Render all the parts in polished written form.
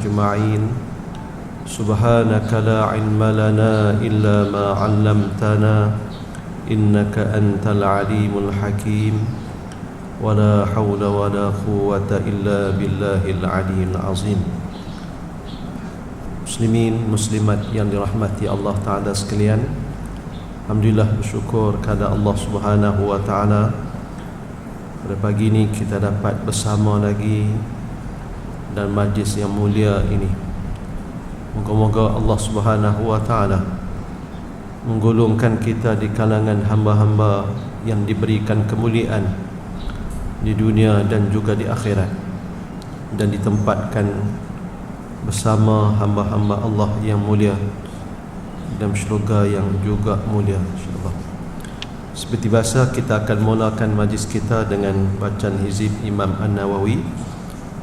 أجمعين. سبحانك لا علم لنا إلا ما علمتنا إنك أنت العليم الحكيم. ولا حول ولا قوة إلا بالله العلي العظيم. Muslimin, muslimat yang dirahmati Allah Ta'ala sekalian, alhamdulillah, bersyukur kepada Allah Subhanahu wa Ta'ala. Pada pagi ini kita dapat bersama lagi dan majlis yang mulia ini. Moga-moga Allah Subhanahu wa Ta'ala menggolongkan kita di kalangan hamba-hamba yang diberikan kemuliaan di dunia dan juga di akhirat, dan ditempatkan bersama hamba-hamba Allah yang mulia dalam syurga yang juga mulia, insyaAllah. Seperti biasa, kita akan mulakan majlis kita dengan bacaan hizib Imam An-Nawawi.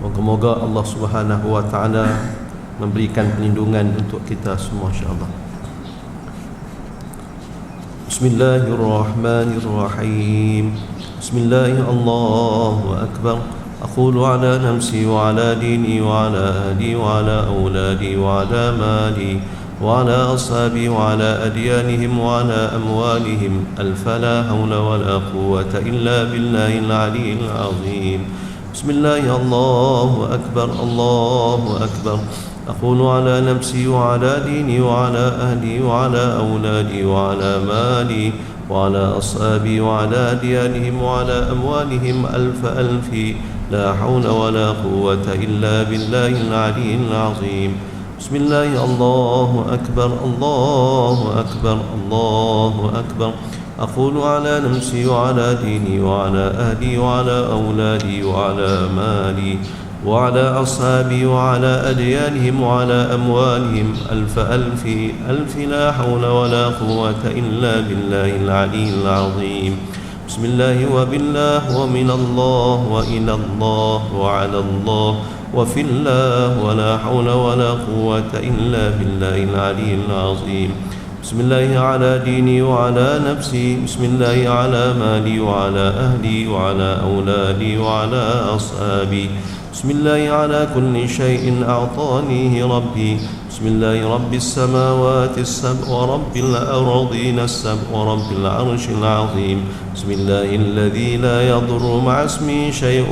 Moga-moga Allah Subhanahu wa Ta'ala memberikan perlindungan untuk kita semua, insyaAllah. Bismillahirrahmanirrahim. Bismillahirrahmanirrahim. Allahu Akbar. أقول على نفسي وعلى ديني وعلى أهلي وعلى أولادي وعلى مالي وعلى أصحابي وعلى أديانهم وعلى أموالهم ألف لا حول ولا قوة إلا بالله العلي العظيم. بسم الله. الله أكبر. الله أكبر. أقول على نفسي وعلى ديني وعلى أهلي وعلى أولادي وعلى مالي وعلى أصحابي وعلى أديانهم وعلى أموالهم ألف ألف لا حول ولا قوة إلا بالله العلي العظيم. بسم الله. الله أكبر. الله أكبر. الله أكبر. أقول على نفسي وعلى ديني وعلى أهلي وعلى أولادي وعلى مالي وعلى أصحابي وعلى أديانهم وعلى أموالهم ألف ألف ألف لا حول ولا قوة إلا بالله العلي العظيم. بسم الله وبالله ومن الله وإلى الله وعلى الله وفي الله ولا حول ولا قوة إلا بالله العلي العظيم. بسم الله على ديني وعلى نفسي. بسم الله على مالي وعلى أهلي وعلى أولادي وعلى أصحابي. بسم الله على كل شيء أعطانيه ربي. بسم الله رب السماوات السبع ورب الأرضين السبع ورب العرش العظيم. بسم الله الذي لا يضر مع اسمه شيء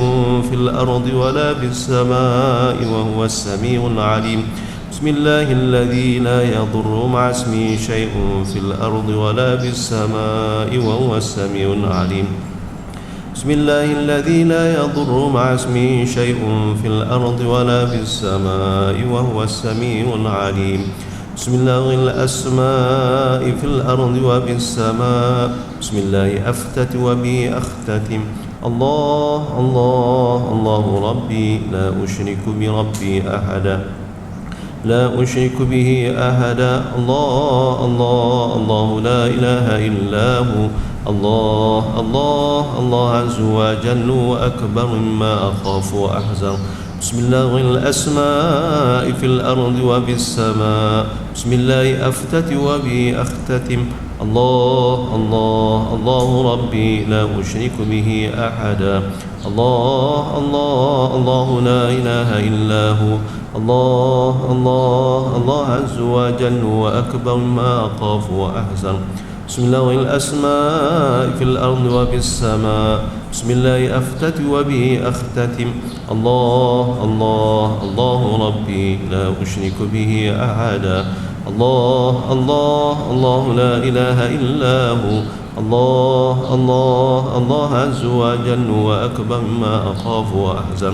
في الأرض ولا في السماء وهو السميع العليم. بسم الله الذي لا يضر مع اسمه شيء في الأرض ولا في السماء وهو السميع العليم. بسم الله الذي لا يضر مع اسمه شيء في الأرض ولا في السماء وهو السميع العليم. بسم الله الأسماء في الأرض وفي السماء. بسم الله أفتت وبي أختتم. الله الله الله ربي لا أشرك بربي أحدا. لا أشرك به أحدا. الله الله الله لا إله إلا هو. الله الله الله عز وجل وأكبر مما أخاف وأحذر. بسم الله الأسماء في الأرض وفي السماء. بسم الله أفتت وبي أختتم. الله الله الله ربي لا أشرك به أحدا. الله الله الله لا إله إلا هو. الله الله الله عز وجل وأكبر ما أخاف وأحذر. بسم الله الأسماء في الأرض وفي السماء. بسم الله أفتت وبه أختتم. الله الله الله ربي لا أشرك به أحدا. الله الله الله لا إله إلا هو. الله الله الله عز وجل وأكبر ما أخاف وأحزن.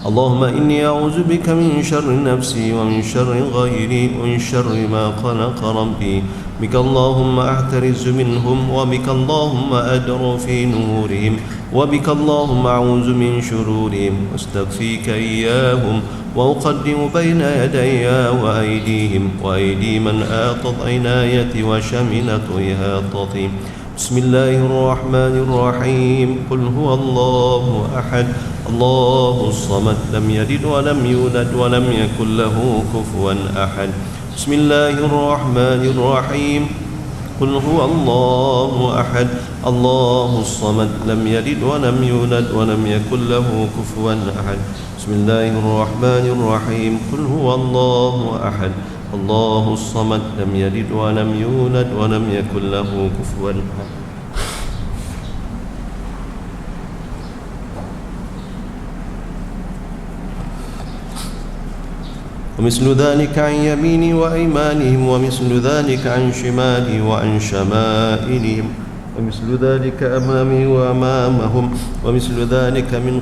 اللهم إني أعوذ بك من شر نفسي ومن شر غيري ومن شر ما خلق ربي. بك اللهم أحترز منهم وبك اللهم أدعو في نورهم وبك اللهم أعوذ من شرورهم واستغفيك إياهم وأقدم بين يدي وأيديهم وأيدي من آطت عنايتي وشملت إهاطتي. بسم الله الرحمن الرحيم. قل هو الله أحد الله الصمد لم يلد ولم يولد ولم يكن له كفوا أحد. بسم الله الرحمن الرحيم. قل هو الله أحد الله الصمد لم يلد ولم يولد ولم يكن له كفوا أحد. بسم بسم الله الرحمن الرحيم قل هو الله أحد الله الصمد لم يلد ولم يولد ولم يكن له كفوا أحد. ومثل ذلك عن يميني وأيمانهم ومثل ذلك عن شمالي وعن شمائلهم ومثل ذلك أمامي وأمامهم ومثل ذلك من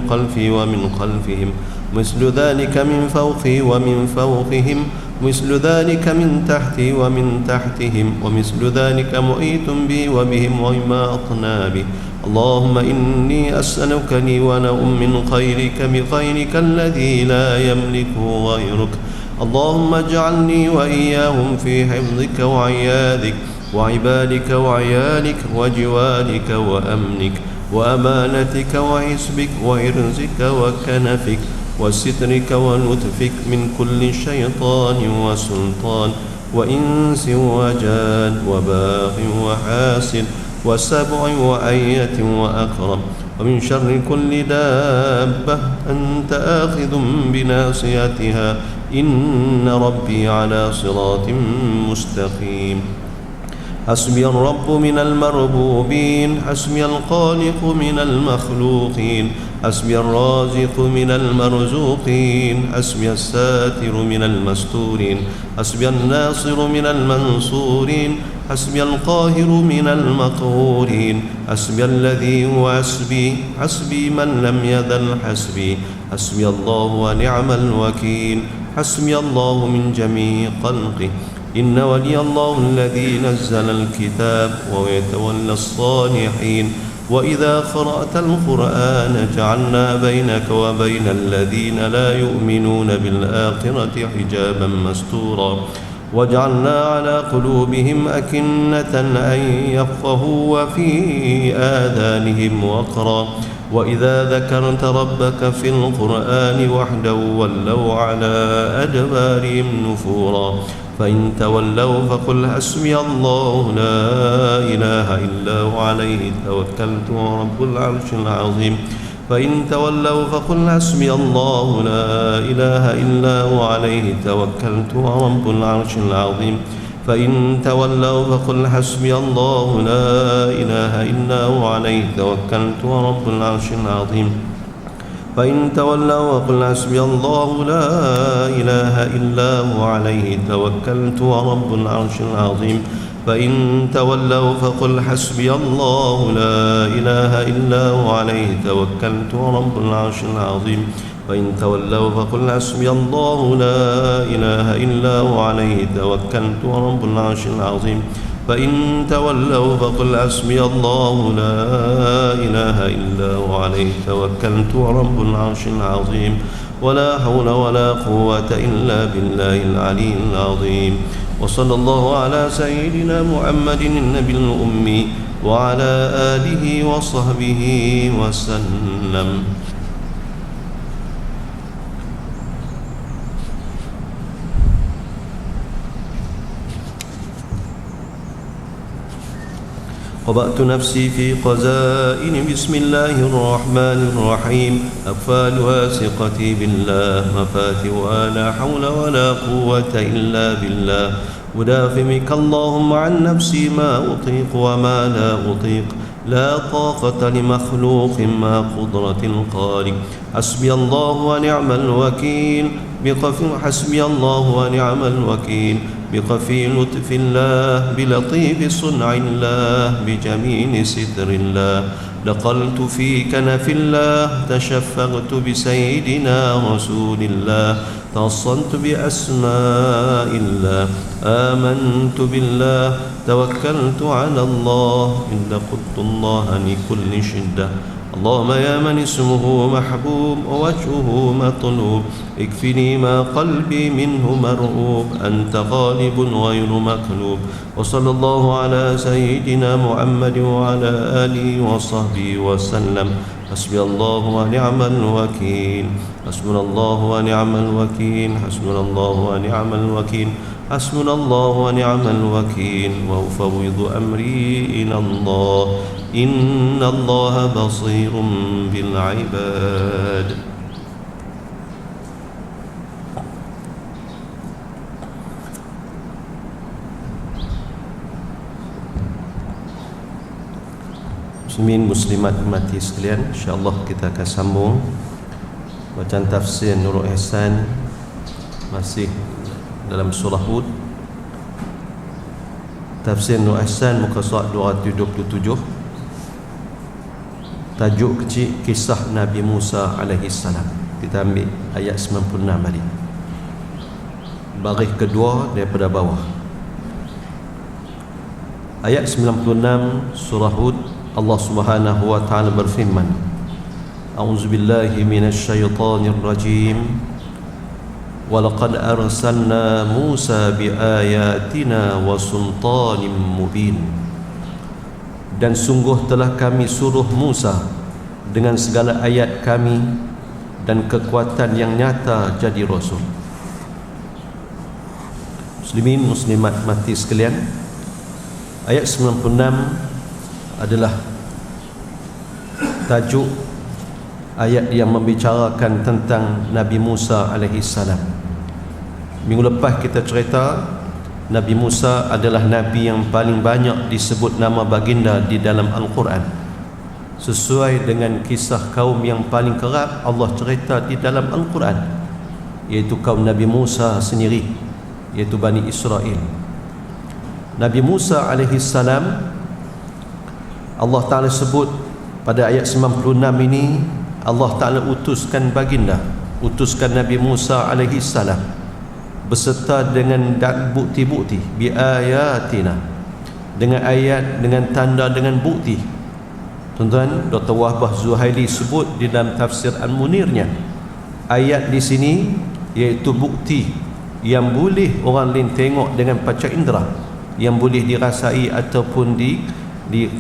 خلفي ومن خلفهم ومثل ذلك من فوقي ومن فوقهم ومثل ذلك من تحتي ومن تحتهم ومثل ذلك محيط بي وبهم وما أطنى به. اللهم إني أسألك لي ولهم من خيرك بخيرك الذي لا يملكه غيرك. اللهم اجعلني وإياهم في حفظك وعياذك وعبادك وعيالك وجوارك وأمنك وأمانتك وحسبك وإرزك وكنفك وسترك ولطفك من كل شيطان وسلطان وإنس وجان وباغ وحاسد وسبع وأية وأكرم ومن شر كل دابة أنت آخذ بناصيتها إن ربي على صراط مستقيم. حسبي الرب من المربوبين حسبي الخالق من المخلوقين حسبي الرازق من المرزوقين حسبي الساتر من المستورين حسبي الناصر من المنصورين حسبي القاهر من المقهورين حسبي الذي هو حسبي من لم يزل حسبي الله ونعم الوكيل. حسبي الله من جميع خلقه إن ولي الله الذي نزل الكتاب ويتولى الصالحين. وإذا قرأت القرآن جعلنا بينك وبين الذين لا يؤمنون بالآخرة حجابا مستورا وجعلنا على قلوبهم أكنة أن يفقهوا وفي آذانهم وقرا. وإذا ذكرت ربك في القرآن وحده ولوا على أدبارهم نفورا. فإن تولوا فقل حسبي الله لا إله إلا هو عليه توكلت ورب العرش العظيم. فإن تولوا فقل حسبي الله لا إله إلا هو عليه توكلت ورب العرش العظيم. فإن تولوا فقل حسبي الله لا إله إلا هو عليه توكلت ورب العرش العظيم. فإن تولوا فقل حسبي الله لا إله إلا هو عليه توكلت ورب العرش العظيم. فإن تولوا فقل حسبي الله لا إله إلا هو عليه توكلت ورب العرش العظيم. فإن تولوا فقل حسبي الله لا إله إلا هو عليه توكلت ورب العرش العظيم. فإن تولوا فقل حسبي الله لا إله إلا هو عليه توكلت ورب العرش العظيم. ولا حول ولا قوة إلا بالله العلي العظيم. وصلى الله على سيدنا محمد النبي الأمي وعلى آله وصحبه وسلم. قبأت نفسي في قزائن بسم الله الرحمن الرحيم. أقفالها ثقتي بالله مفاتيحها لا حول ولا قوة إلا بالله. أدافمك اللهم عن نفسي ما أطيق وما لا أطيق. لا طاقة لمخلوق مع قدرة الخالق. حسبي الله ونعم الوكيل. حسبي الله ونعم الوكيل. بخفي لطف الله بلطيف صنع الله بجميل ستر الله. دخلت في كنف الله تشفقت بسيدنا رسول الله. توصلت بأسماء الله. آمنت بالله. توكلت على الله. إن قلت الله لكل شدة. اللهم يا من اسمه محبوب ووجهه مطلوب اكفني ما قلبي منه مرعوب. أنت غالب غير مغلوب. وصلى الله على سيدنا محمد وعلى آله وصحبه وسلم. حسبي الله ونعم الوكيل. حسبنا الله ونعم الوكيل. حسبنا الله ونعم الوكيل. حسبنا الله ونعم الوكيل. وأفوض أمري إلى الله إن الله بصير بالعباد. Muslimin muslimat mati sekalian, insya-Allah kita akan sambung bacaan tafsir Nurul Ihsan masih dalam surah Hud. Tafsir Nurul Ihsan muka surat 227. Tajuk kecil kisah Nabi Musa alaihi salam. Kita ambil ayat 96 tadi. Baris kedua daripada bawah. Ayat 96 surah Hud, Allah Subhanahu wa taala berfirman, A'udzubillahi minasyaitonir rajim. Wa laqad arsalna Musa biayatina wa sultanin mubin. Dan sungguh telah kami suruh Musa dengan segala ayat kami dan kekuatan yang nyata jadi rasul. Muslimin muslimat mati sekalian, ayat 96 adalah tajuk ayat yang membicarakan tentang Nabi Musa alaihi salam. Minggu lepas kita cerita Nabi Musa adalah Nabi yang paling banyak disebut nama baginda di dalam Al-Quran. Sesuai dengan kisah kaum yang paling kerap Allah cerita di dalam Al-Quran, iaitu kaum Nabi Musa sendiri, iaitu Bani Israel. Nabi Musa alaihi salam, Allah Ta'ala sebut pada ayat 96 ini, Allah Ta'ala utuskan baginda, utuskan Nabi Musa alaihi salam beserta dengan bukti-bukti, biayatina, dengan ayat, dengan tanda, dengan bukti. Tuan-tuan, Dr. Wahbah Zuhaili sebut di dalam tafsir Al-Munirnya, ayat di sini iaitu bukti yang boleh orang lain tengok dengan panca indera, yang boleh dirasai ataupun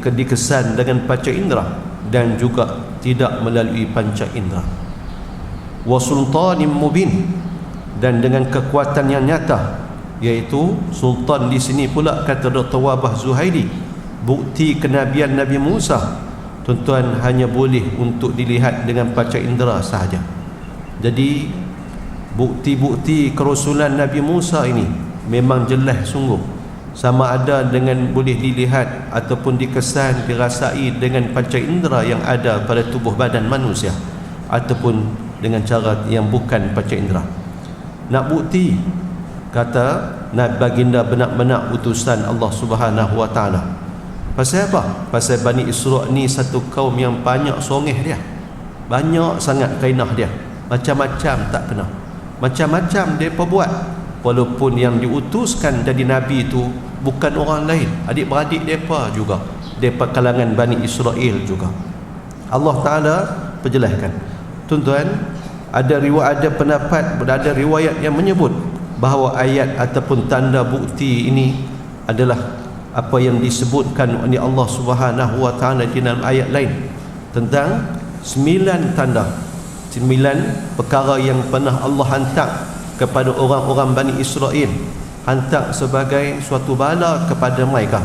dikesan dengan panca indera dan juga tidak melalui panca indera. Wa sultanin mubin, dan dengan kekuatan yang nyata, iaitu sultan di sini pula kata Dr. Wahbah Zuhaili, bukti kenabian Nabi Musa tuan-tuan hanya boleh untuk dilihat dengan panca indera sahaja. Jadi bukti-bukti kerasulan Nabi Musa ini memang jelas sungguh, sama ada dengan boleh dilihat ataupun dikesan, dirasai dengan panca indera yang ada pada tubuh badan manusia, ataupun dengan cara yang bukan panca indera. Nak bukti, kata nak baginda benar-benar utusan Allah Subhanahu wa taala. Pasal apa? Pasal Bani Israel ni satu kaum yang banyak songeh dia, banyak sangat kainah dia, macam-macam tak kena, macam-macam dia perbuat. Walaupun yang diutuskan jadi Nabi itu bukan orang lain, adik-beradik mereka juga, mereka kalangan Bani Israel juga. Allah Ta'ala perjelaskan. Tuan-tuan, ada pendapat, ada riwayat yang menyebut bahawa ayat ataupun tanda bukti ini adalah apa yang disebutkan oleh Allah Subhanahu wa taala di dalam ayat lain tentang 9 tanda, 9 perkara yang pernah Allah hantar kepada orang-orang Bani Israel, hantar sebagai suatu bala kepada mereka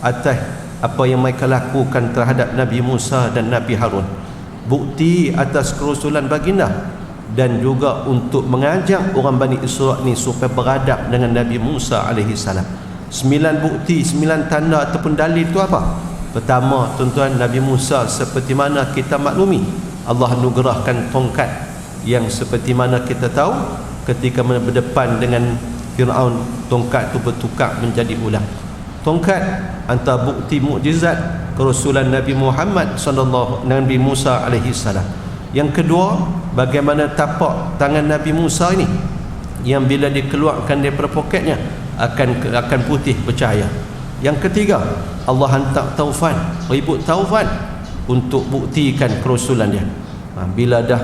atas apa yang mereka lakukan terhadap Nabi Musa dan Nabi Harun. Bukti atas kerasulan baginda dan juga untuk mengajak orang Bani Israel ni supaya beradab dengan Nabi Musa alaihi salam. 9 bukti, 9 tanda ataupun dalil itu apa? Pertama, tuan-tuan, Nabi Musa seperti mana kita maklumi, Allah anugerahkan tongkat yang seperti mana kita tahu ketika berdepan dengan Fir'aun, tongkat itu bertukar menjadi ular. Tongkat antara bukti mukjizat kerasulan Nabi Muhammad sallallahu Nabi Musa alaihi salam. Yang kedua, bagaimana tapak tangan Nabi Musa ini yang bila dikeluarkan daripada poketnya akan putih bercahaya. Yang ketiga, Allah hantar taufan, ribut taufan untuk buktikan kerasulan dia. Bila dah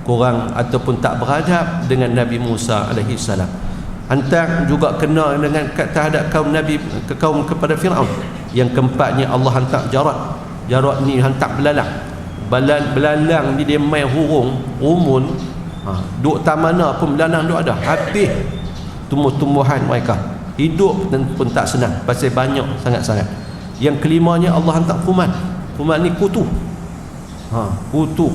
korang ataupun tak beradab dengan Nabi Musa alaihi salam. Hantar juga kena dengan terhadap kaum kepada Fir'aun. Yang keempatnya, Allah hantar jarat. Jarat ni hantar belalang. Belalang ni dia main hurung, rumun. Duk tak mana pun belalang duk ada. Habis tumbuh-tumbuhan mereka. Hidup dan pun tak senang pasal banyak sangat-sangat. Yang kelimanya, Allah hantar kuman. Kumat ni kutu. Kutu.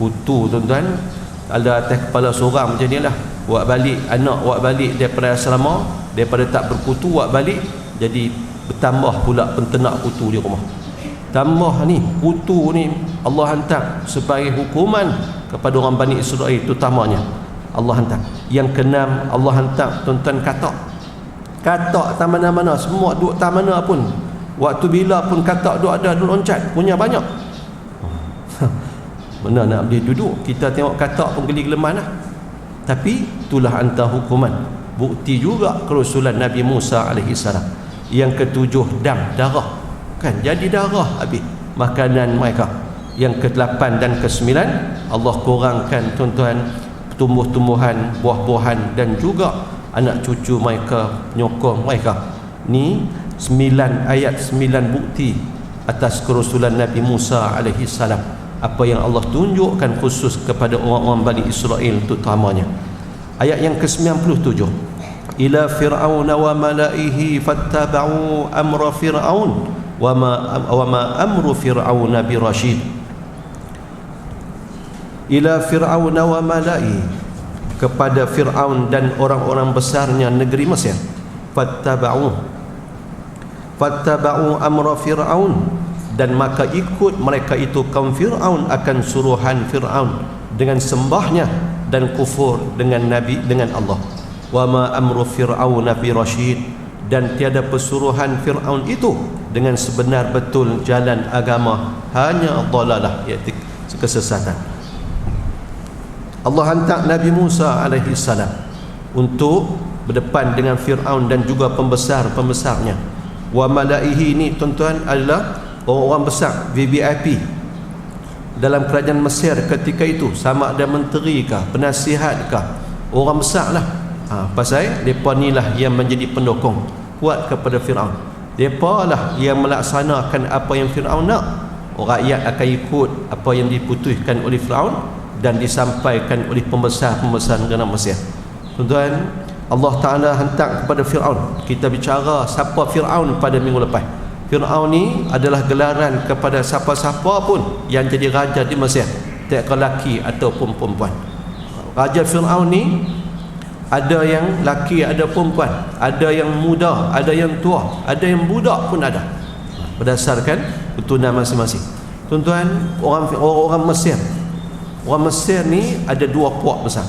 Kutu tuan-tuan, ada atas kepala seorang macam ni lah. Buat balik anak, buat balik daripada asrama, daripada tak berkutu, buat balik jadi bertambah pula pentenak kutu di rumah. Tambah ni kutu ni Allah hantar sebagai hukuman kepada orang Bani Israel terutamanya. Allah hantar. Yang keenam, Allah hantar tuan-tuan katak. Katak tak mana-mana, semua duduk tak mana pun. Waktu bila pun katak duduk ada, duduk loncat, punya banyak. Mana nak boleh duduk, kita tengok katak pun geli geleman lah. Tapi itulah hantar hukuman. Bukti juga kerasulan Nabi Musa AS. Yang ketujuh, darah. Kan jadi darah habis makanan mereka. Yang ke-8 dan ke-9, Allah kurangkan tuan-tuan tumbuh-tumbuhan, buah-buahan dan juga anak cucu mereka, nyokong mereka. Ni 9 ayat, 9 bukti atas kerasulan Nabi Musa AS. Apa yang Allah tunjukkan khusus kepada orang-orang Bani Israel terutamanya. Ayat yang ke-97, ila fir'aun wa malaihi fattaba'u amra fir'aun wa ma amru fir'aun birashid. Ila fir'aun wa malaihi, kepada Fir'aun dan orang-orang besarnya negeri Mesir. Fattaba'u amra fir'aun, dan maka ikut mereka itu kaum Fir'aun akan suruhan Fir'aun dengan sembahnya dan kufur dengan Nabi, dengan Allah. Wa ma amru fir'aun bi rasyid, dan tiada pesuruhan Fir'aun itu dengan sebenar betul jalan agama, hanya dhalalah, iaitu kesesatan. Allah hantar Nabi Musa AS untuk berdepan dengan Fir'aun dan juga pembesar-pembesarnya. Wa malaihi ini tuan-tuan adalah orang-orang besar, VVIP dalam kerajaan Mesir ketika itu, sama ada menteri kah, penasihat kah, orang besar lah. Pasal mereka ni lah yang menjadi pendukung kuat kepada Fir'aun. Mereka lah yang melaksanakan apa yang Fir'aun nak. Rakyat akan ikut apa yang diputuskan oleh Fir'aun dan disampaikan oleh pembesar-pembesar negara Mesir. Tuan-tuan, Allah Ta'ala hantar kepada Fir'aun. Kita bicara siapa Fir'aun pada minggu lepas. Fir'aun ni adalah gelaran kepada siapa-siapa pun yang jadi raja di Mesir, tak lelaki ataupun perempuan. Raja Fir'aun ni ada yang laki, ada perempuan, ada yang muda, ada yang tua, ada yang budak pun ada, berdasarkan keturunan masing-masing. Tuan-tuan, orang Mesir, orang Mesir ni ada dua puak besar.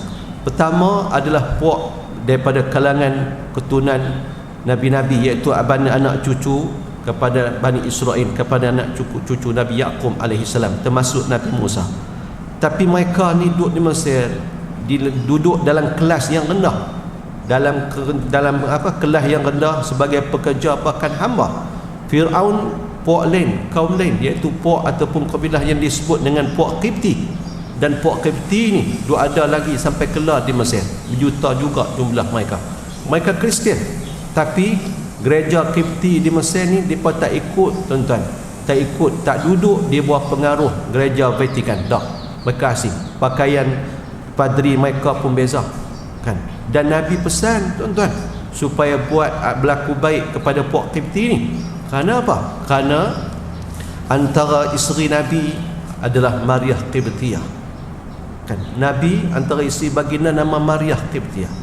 Pertama adalah puak daripada kalangan keturunan Nabi-Nabi, iaitu anak cucu kepada Bani Israel, kepada anak cucu Nabi Yaqub alaihissalam, termasuk Nabi Musa. Tapi mereka ni duduk di Mesir, duduk dalam kelas yang rendah, dalam kelas yang rendah sebagai pekerja bahkan hamba. Fir'aun puak lain, kaum lain, iaitu puak ataupun kabilah yang disebut dengan puak Qibti. Dan puak Qibti ni dua ada lagi sampai kelar di Mesir, berjuta juga jumlah mereka. Mereka Kristian, tapi gereja Qibti di Mesir ni mereka tak ikut, tuan-tuan, tak ikut, tak duduk di bawah pengaruh gereja Vatikan dah. Mereka asing, pakaian padri mereka pun beza kan. Dan Nabi pesan, tuan-tuan, supaya buat berlaku baik kepada puak Qibti ni. Kerana apa? Kerana antara isteri Nabi adalah Maryah Qibtiyah kan. Nabi antara isteri baginda nama Maryah Qibtiyah.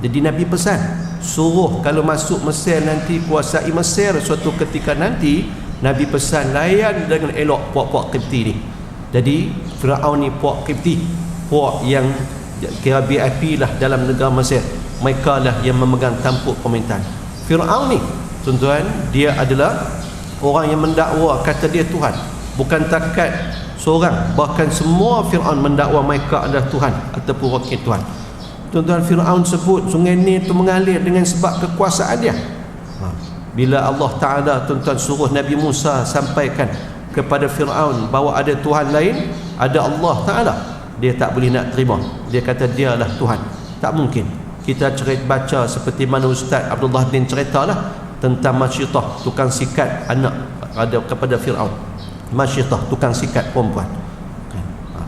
Jadi Nabi pesan, suruh kalau masuk Mesir nanti, kuasai Mesir suatu ketika nanti, Nabi pesan layan dengan elok puak-puak Qibti ni. Jadi Fir'aun ni puak Qibti, puak yang kira VIP lah dalam negara Mesir. Mereka lah yang memegang tampuk pemerintahan. Fir'aun ni, tuan-tuan, dia adalah orang yang mendakwa kata dia Tuhan. Bukan takat seorang, bahkan semua Fir'aun mendakwa mereka adalah Tuhan ataupun wakil Tuhan. Tuan-tuan, Fir'aun sebut sungai Nil itu mengalir dengan sebab kekuasaan dia. Bila Allah Ta'ala, tuan-tuan, suruh Nabi Musa sampaikan kepada Fir'aun bahawa ada Tuhan lain, ada Allah Ta'ala, dia tak boleh nak terima. Dia kata dialah Tuhan. Tak mungkin. Kita baca seperti mana Ustaz Abdullah bin ceritalah tentang Masyitah, tukang sikat anak ada kepada Fir'aun. Masyitah, tukang sikat perempuan.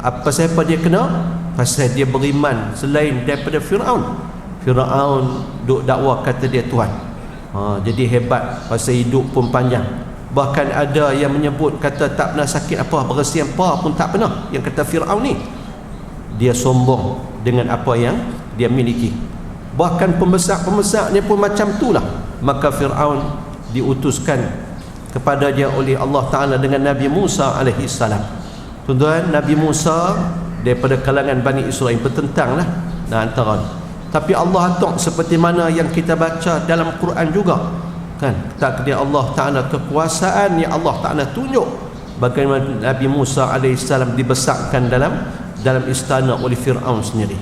Apa siapa dia kena? Pasal dia beriman selain daripada Fir'aun. Fir'aun duk dakwa kata dia Tuhan. Jadi hebat, pasal hidup pun panjang. Bahkan ada yang menyebut kata tak pernah sakit apa, bersin apa pun tak pernah. Yang kata Fir'aun ni, dia sombong dengan apa yang dia miliki. Bahkan pembesar-pembesarnya pun macam itulah. Maka Fir'aun diutuskan kepada dia oleh Allah Ta'ala dengan Nabi Musa alaihi salam. Tuan-tuan, Nabi Musa daripada kalangan Bani Israel, bertentang lah antara. Tapi Allah atok seperti mana yang kita baca dalam Quran juga, kan, takdir Allah Ta'ala, kekuasaan yang Allah Ta'ala tunjuk bagaimana Nabi Musa AS dibesarkan dalam istana oleh Fir'aun sendiri.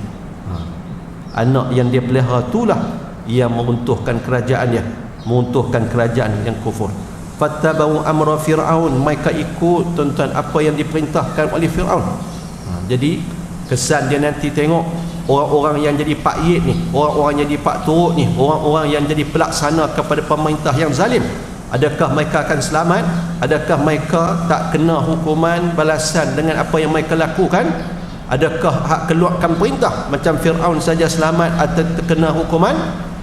Anak yang dia pelihara itulah yang meruntuhkan kerajaannya, meruntuhkan kerajaan yang kufur. Fattabau amra Fir'aun, mereka ikut tuan-tuan apa yang diperintahkan oleh Fir'aun. Jadi kesan dia nanti tengok orang-orang yang jadi pak yit ni, orang-orang yang jadi pak turut ni, orang-orang yang jadi pelaksana kepada pemerintah yang zalim, adakah mereka akan selamat? Adakah mereka tak kena hukuman balasan dengan apa yang mereka lakukan? Adakah hak keluarkan perintah macam Fir'aun saja selamat atau terkena hukuman?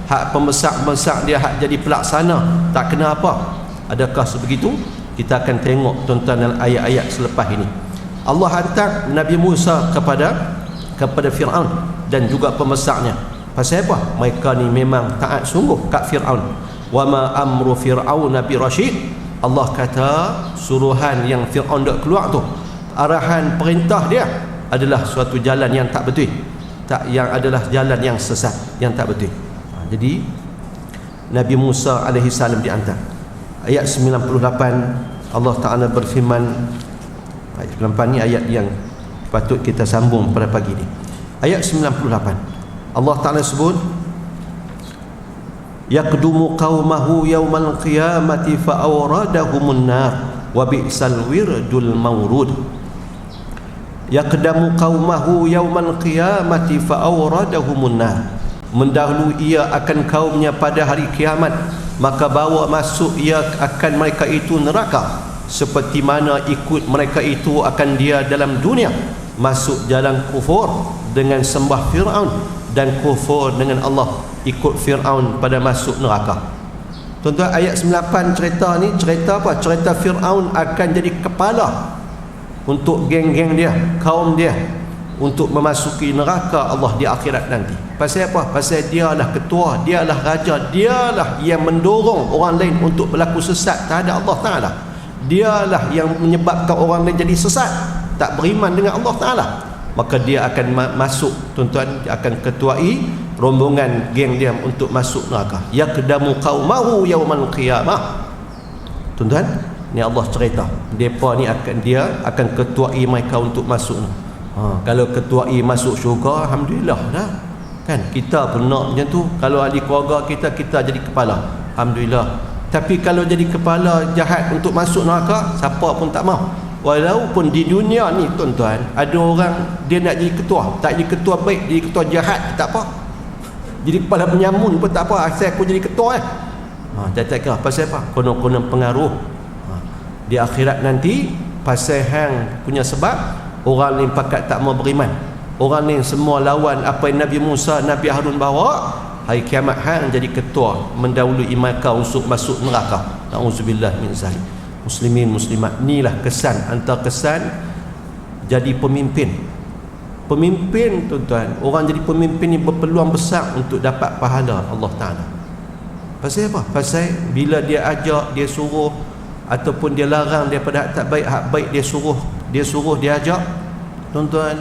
Hak pembesar-pembesar dia hak jadi pelaksana tak kena apa? Adakah sebegitu? Kita akan tengok tuan-tuan dalam ayat-ayat selepas ini. Allah hantar Nabi Musa kepada Fir'aun dan juga pembesarnya. Pasal apa? Mereka ni memang taat sungguh kat Fir'aun. Wa ma amru Fir'aun bi rasyid. Allah kata suruhan yang Fir'aun dak keluar tu, arahan perintah dia adalah suatu jalan yang tak betul. Yang adalah jalan yang sesat, yang tak betul. Jadi Nabi Musa alaihi salam dihantar. Ayat 98 Allah Ta'ala berfirman, ayat 98 ni ayat yang patut kita sambung pada pagi ni. Ayat 98 Allah Ta'ala sebut, yaqdumu qaumahu yawmal qiyamati fa awradahumun nar wa bi'sal wirdul mawrud. Yaqdamu qaumahu yawmal qiyamati fa awradahumun nar, mendahului ia akan kaumnya pada hari kiamat, maka bawa masuk ia akan mereka itu neraka, seperti mana ikut mereka itu akan dia dalam dunia, masuk jalan kufur dengan sembah Fir'aun dan kufur dengan Allah, ikut Fir'aun pada masuk neraka. Tuan-tuan, ayat 98 cerita ni cerita apa? Cerita Fir'aun akan jadi kepala untuk geng-geng dia, kaum dia, untuk memasuki neraka Allah di akhirat nanti. Pasal apa? Pasal dialah ketua, dialah raja, dialah yang mendorong orang lain untuk berlaku sesat terhadap Allah Ta'ala. Dialah yang menyebabkan orang lain jadi sesat, tak beriman dengan Allah Ta'ala. Maka dia akan masuk, tuan-tuan, akan ketuai rombongan geng dia untuk masuk neraka. Yaqdamu qaumahu yawmal qiyamah. Tuan-tuan, ni Allah cerita, depa ni dia akan ketuai mereka untuk masuk. Kalau ketuai masuk syurga, alhamdulillah dah. Kan kita pun nak macam tu. Kalau ahli keluarga kita jadi kepala, alhamdulillah. Tapi kalau jadi kepala jahat untuk masuk neraka, siapa pun tak mau. Walaupun di dunia ni tuan-tuan, ada orang dia nak jadi ketua, tak jadi ketua baik, jadi ketua jahat tak apa. Jadi kepala penyamun pun tak apa, asal aku jadi ketua tak kira pasal apa? Konon-konon pengaruh. Di akhirat nanti pasal hang punya sebab, orang ni pakat tak mau beriman, orang ni semua lawan apa yang Nabi Musa, Nabi Harun bawa. Hari kiamat hang jadi ketua, mendahului mereka untuk masuk neraka. Na'udzubillah min zalik. Muslimin muslimat, inilah kesan, antara kesan jadi pemimpin. Pemimpin tuan-tuan, orang jadi pemimpin ni berpeluang besar untuk dapat pahala Allah Ta'ala. Pasal apa? Pasal bila dia ajak, dia suruh, ataupun dia larang daripada hak tak baik, hak baik dia suruh, dia ajak, tuan-tuan,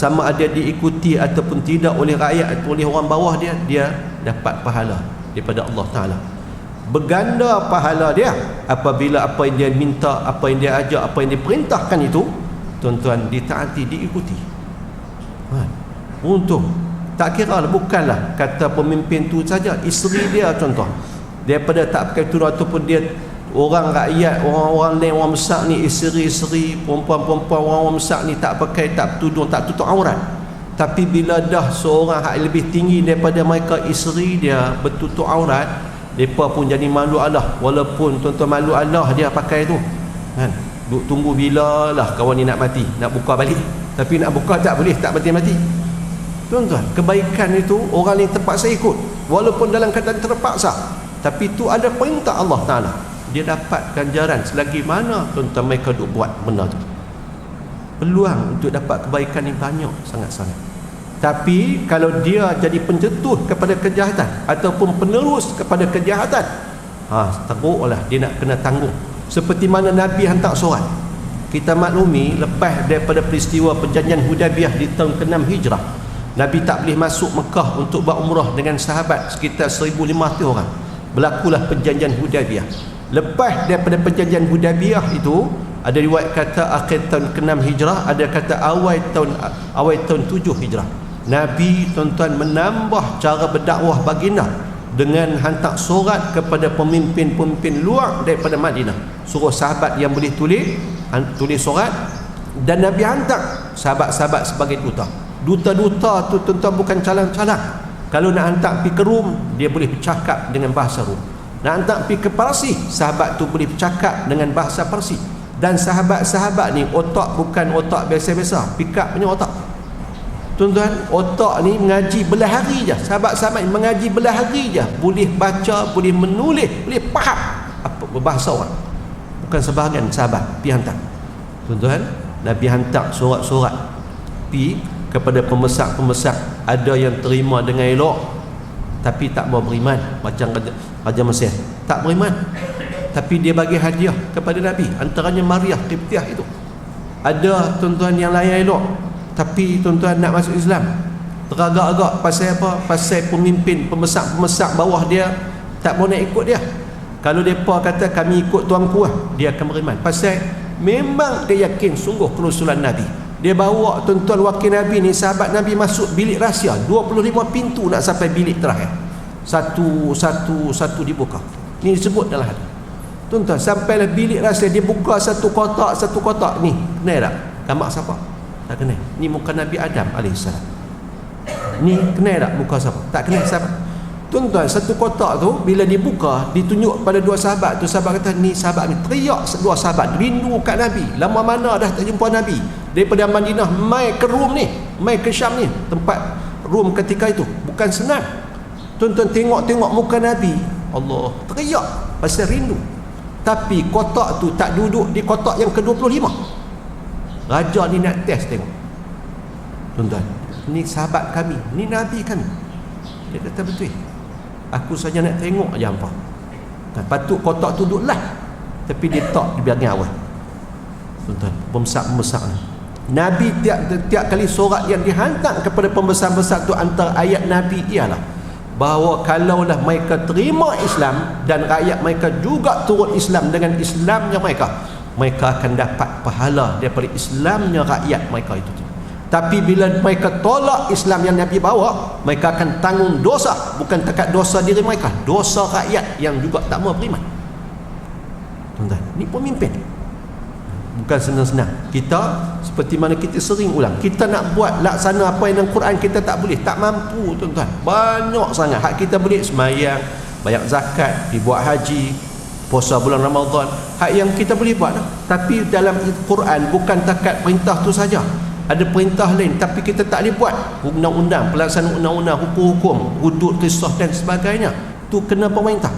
sama ada diikuti ataupun tidak oleh rakyat atau oleh orang bawah dia dapat pahala daripada Allah Ta'ala. Berganda pahala dia apabila apa yang dia minta, apa yang dia ajak, apa yang dia perintahkan itu, tuan-tuan, ditaati, diikuti. Untung. Tak kira lah, bukanlah kata pemimpin tu saja, isteri dia contoh, daripada tak pakai tudung ataupun dia orang rakyat, orang-orang lain, orang besar ni, isteri-isteri, perempuan-perempuan, orang-orang besar ni tak pakai, tak tudung, tak tutup aurat. Tapi bila dah seorang hak lebih tinggi daripada mereka, isteri dia bertutup aurat, mereka pun jadi malu Allah. Walaupun tuan-tuan malu Allah dia pakai tu kan, duk tunggu bila lah kawan ni nak mati, nak buka balik. Tapi nak buka tak boleh, tak mati-mati. Tuan-tuan, kebaikan itu orang yang terpaksa ikut, walaupun dalam keadaan terpaksa, tapi itu ada perintah Allah Ta'ala. dia dapat ganjaran selagi mana tuan-tuan mereka duk buat benda tu. Peluang untuk dapat kebaikan ni banyak sangat-sangat. Tapi kalau dia jadi pencetus kepada kejahatan ataupun penerus kepada kejahatan, teruklah dia nak kena tanggung. Seperti mana Nabi hantar surat. Kita maklumi lepas daripada peristiwa perjanjian Hudaibiyah di tahun ke-6 Hijrah, Nabi tak boleh masuk Mekah untuk buat umrah dengan sahabat sekitar 1,500 orang. Berlakulah perjanjian Hudaibiyah. Lepas daripada perjanjian Hudaibiyah itu, ada riwayat kata akhir tahun ke-6 Hijrah, ada kata awal tahun 7 Hijrah. Nabi tuan-tuan menambah cara berdakwah baginda dengan hantar surat kepada pemimpin-pemimpin luar daripada Madinah. Suruh sahabat yang boleh tulis surat, dan Nabi hantar sahabat-sahabat sebagai duta. Duta-duta tu tuan-tuan bukan calang-calang. Kalau nak hantar pergi ke Rom, dia boleh bercakap dengan bahasa Rom. Nak hantar pergi ke Parsi, sahabat tu boleh bercakap dengan bahasa Parsi. Dan sahabat-sahabat ni otak bukan otak biasa-biasa, pikap punya otak. Tuan-tuan, otak ni mengaji belah hari je. Sahabat-sahabat ni mengaji belah hari je, boleh baca, boleh menulis, boleh faham apa berbahasa orang. Bukan sebahagian sahabat pergi hantar. Tuan-tuan, Nabi hantar surat-surat pergi kepada pembesar-pembesar. Ada yang terima dengan elok tapi tak mau beriman, macam Raja Mesir tak beriman, tapi dia bagi hadiah kepada Nabi, antaranya Maryah Qibtiyah itu. Ada tuan-tuan yang layan elok tapi tuan-tuan nak masuk Islam, teragak-agak pasal apa? Pasal pemimpin, pembesar-pembesar bawah dia tak mau nak ikut dia. Kalau mereka kata kami ikut tuanku, dia akan beriman. Pasal memang dia yakin sungguh kerusulan Nabi. Dia bawa tuan-tuan wakil Nabi ni, sahabat Nabi masuk bilik rahsia, 25 pintu nak sampai bilik terakhir. Satu dibuka. Ni disebut dalam hadis. Tuan-tuan, sampailah bilik rahsia, dia buka satu kotak ni. Kenal tak? Gambar siapa? Tak kenal. Ni muka Nabi Adam AS. Ni kenal tak muka siapa? Tak kenal siapa? Tuan-tuan, satu kotak tu bila dibuka, ditunjuk pada dua sahabat tu. Sahabat kata, ni sahabat ni. Teriak dua sahabat, rindu kat Nabi. Lama mana dah tak jumpa Nabi. Daripada Madinah mai ke Rom ni, mai ke Syam ni, tempat Rom ketika itu. Bukan senang. Tuan-tuan tengok muka Nabi, Allah, teriak pasal rindu. Tapi kotak tu tak duduk di kotak yang ke-25. Raja ni nak test tengok. Tuan-tuan, ni sahabat kami, ni Nabi kami. Dia kata betul. Aku saja nak tengok aja hampa. Patut kotak tu duduk lah, tapi dia tak di bahagian awal. Tuan-tuan, pembesar-pembesar ni. Nabi tiap kali surat yang dihantar kepada pembesar-besar tu, antara ayat Nabi ialah bahawa kalaulah mereka terima Islam dan rakyat mereka juga turut Islam dengan Islamnya mereka akan dapat pahala daripada Islamnya rakyat mereka itu. Tapi bila mereka tolak Islam yang Nabi bawa, mereka akan tanggung dosa, bukan takat dosa diri mereka, dosa rakyat yang juga tak mau beriman. Tuan-tuan, ni pemimpin bukan senang-senang. Kita seperti mana kita sering ulang, kita nak buat laksana apa yang dalam Quran, kita tak boleh, tak mampu tuan-tuan. Banyak sangat hak kita boleh, semayang, bayar zakat, dibuat haji, puasa bulan Ramadan, hak yang kita boleh buat. Tapi dalam Quran bukan takat perintah tu saja, ada perintah lain tapi kita tak boleh buat. Undang-undang, pelaksanaan undang-undang, hukum-hukum, hudud, qisas dan sebagainya, tu kena pemerintah.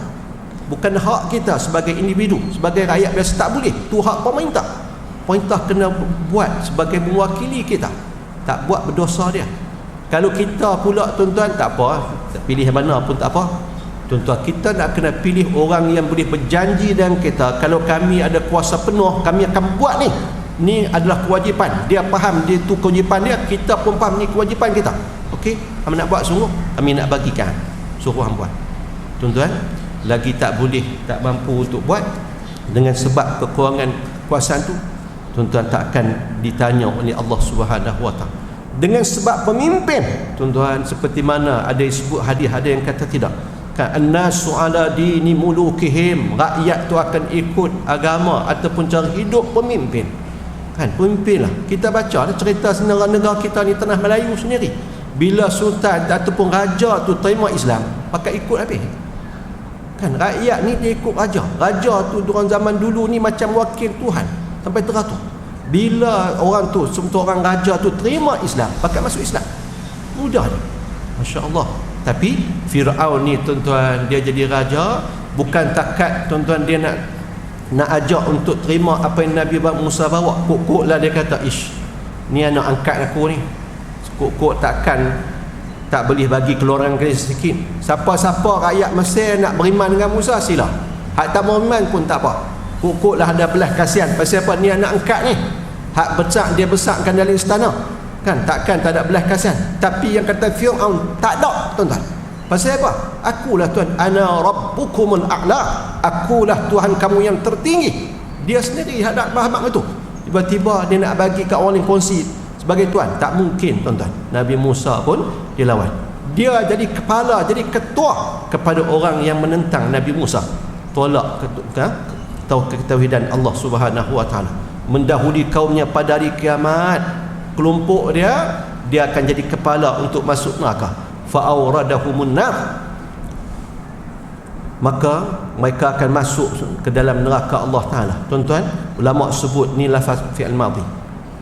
Bukan hak kita sebagai individu, sebagai rakyat biasa, tak boleh. Tu hak pemerintah. Pemerintah kena buat sebagai mewakili kita. Tak buat berdosa dia. Kalau kita pula tuan-tuan, tak apa, pilih mana pun tak apa. Tuan-tuan, kita nak kena pilih orang yang boleh berjanji dengan kita, kalau kami ada kuasa penuh, kami akan buat ni. Ni adalah kewajipan. Dia faham dia tu kewajipan dia, kita pun faham ni kewajipan kita. Okey, kami nak buat sungguh, kami nak bagikan. Suruh hang buat. Tuan-tuan, lagi tak boleh, tak mampu untuk buat dengan sebab kekurangan kekuasaan tu, tuan-tuan tak akan ditanya oleh Allah Subhanahu Wa Taala. Dengan sebab pemimpin, tuan-tuan, seperti mana ada disebut hadis, ada yang kata tidak. Kan annasu ala dini mulukihim, rakyat tu akan ikut agama ataupun cara hidup pemimpin. Kan pemimpin lah. Kita baca cerita negara-negara kita ni, tanah Melayu sendiri, bila sultan ataupun raja tu terima Islam, pakai ikut habis. Kan rakyat ni dia ikut raja. Raja tu orang zaman dulu ni macam wakil Tuhan sampai teratur. Bila orang tu, seorang raja tu terima Islam, pakai masuk Islam, mudah dia, Masya-Allah. Tapi Fir'aun ni tuan-tuan, dia jadi raja bukan takat tuan-tuan dia nak nak ajak untuk terima apa yang Nabi Musa bawa, kok-kok lah dia kata, ish, ni anak angkat aku ni, kok-kok takkan tak boleh bagi keluaran kali sedikit. Siapa-siapa rakyat Mesir nak beriman dengan Musa, sila. Hak tak beriman pun tak apa, kok-kok lah ada belas kasihan. Pasal apa? Ni anak angkat ni, hak besar dia besarkan dalam istana kan, takkan tak ada belas kasihan. Tapi yang kata Fir'aun tak ada, tuan-tuan. Pasal apa? Akulah Tuhan, ana rabbukumul a'la, akulah Tuhan kamu yang tertinggi. Dia sendiri hadap faham itu. Tiba-tiba dia nak bagi kat orang lain kongsi sebagai Tuhan, tak mungkin, tuan-tuan. Nabi Musa pun dilawan. Dia jadi kepala, jadi ketua kepada orang yang menentang Nabi Musa, tolak ketauhidan Allah Subhanahu wa taala, mendahului kaumnya pada hari kiamat. Kelompok dia akan jadi kepala untuk masuk neraka. Fa'awradahumun nar, maka mereka akan masuk ke dalam neraka Allah Ta'ala. Tuan-tuan, ulama sebut ni lafaz fi'il madhi.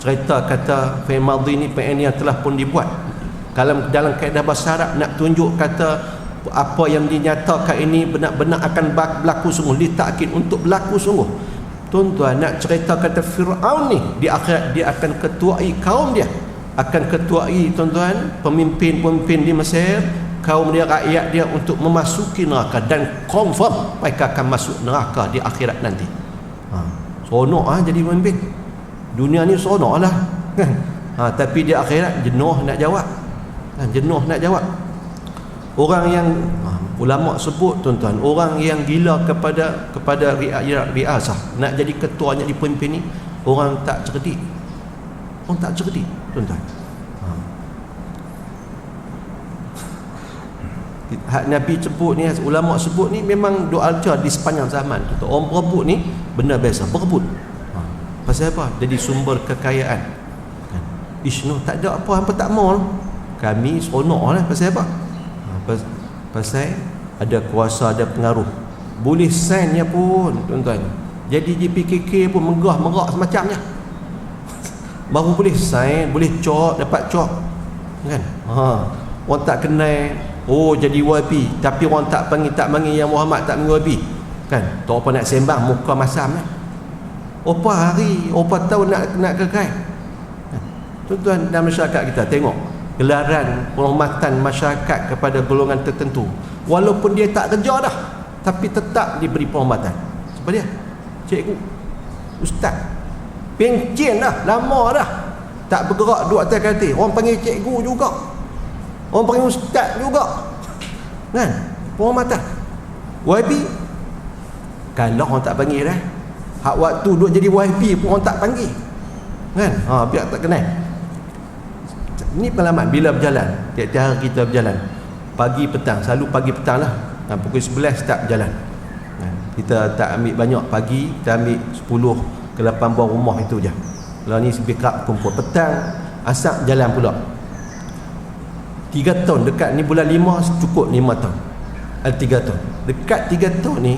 Cerita kata fi'il madhi ni fi'il yang telah pun dibuat. Kalau dalam kaedah bahasa Arab nak tunjuk kata apa yang dinyatakan ini benar-benar akan berlaku sungguh, ditakkid untuk berlaku sungguh. Tuan-tuan, nak cerita kata Fir'aun ni di akhirat dia akan ketuai kaum dia, akan ketuai, tuan-tuan, pemimpin-pemimpin di Mesir, kaum dia, rakyat dia, untuk memasuki neraka, dan confirm mereka akan masuk neraka di akhirat nanti. Seronok jadi pemimpin dunia ni, seronok lah kan. Tapi di akhirat jenuh nak jawab, jenuh nak jawab. Orang yang ulama sebut, tuan-tuan, orang yang gila kepada riasah, nak jadi ketua, nak jadi pemimpin ni, orang tak cerdik. Orang tak cerdik, tuan-tuan. Hak Nabi sebut ni, ulama sebut ni, memang doa aja di sepanjang zaman. Tuan-tuan, orang berebut ni benda biasa, berebut. Pasal apa? Jadi sumber kekayaan. Isnu tak ada apa tak mau. Kami seronok lah. Pasal apa? Pasal ada kuasa, ada pengaruh. Boleh sign-nya pun, tuan-tuan. Jadi JPKK pun megah-megah semacamnya. Baru boleh sign, boleh cok, dapat cok kan. Orang tak kenal, oh jadi YB, tapi orang tak panggil yang Muhammad, tak panggil YB kan. Tak apa nak sembang, muka masam lah. Apa hari, apa tahun nak kekal. Tuan-tuan, dalam masyarakat kita tengok gelaran penghormatan masyarakat kepada golongan tertentu, walaupun dia tak kerja dah, tapi tetap diberi penghormatan. Sebab dia cikgu, ustaz, pencen dah, lama dah tak bergerak duduk atas katil, orang panggil cikgu juga, orang panggil ustaz juga kan, penghormatan. YB kalau orang tak panggil dah, hak waktu duduk jadi YB pun orang tak panggil kan, biar tak kenal. Ini pengalaman bila berjalan, tiap-tiap hari kita berjalan pagi petang, selalu pagi petang lah, pukul 11 start berjalan. Kita tak ambil banyak pagi, kita ambil 10 ke 8 buah rumah itu je. Kalau ni sebekap kumpul petang, asap jalan pula. 3 tahun dekat ni, bulan 5 cukup 5 tahun. 3 tahun. Dekat 3 tahun ni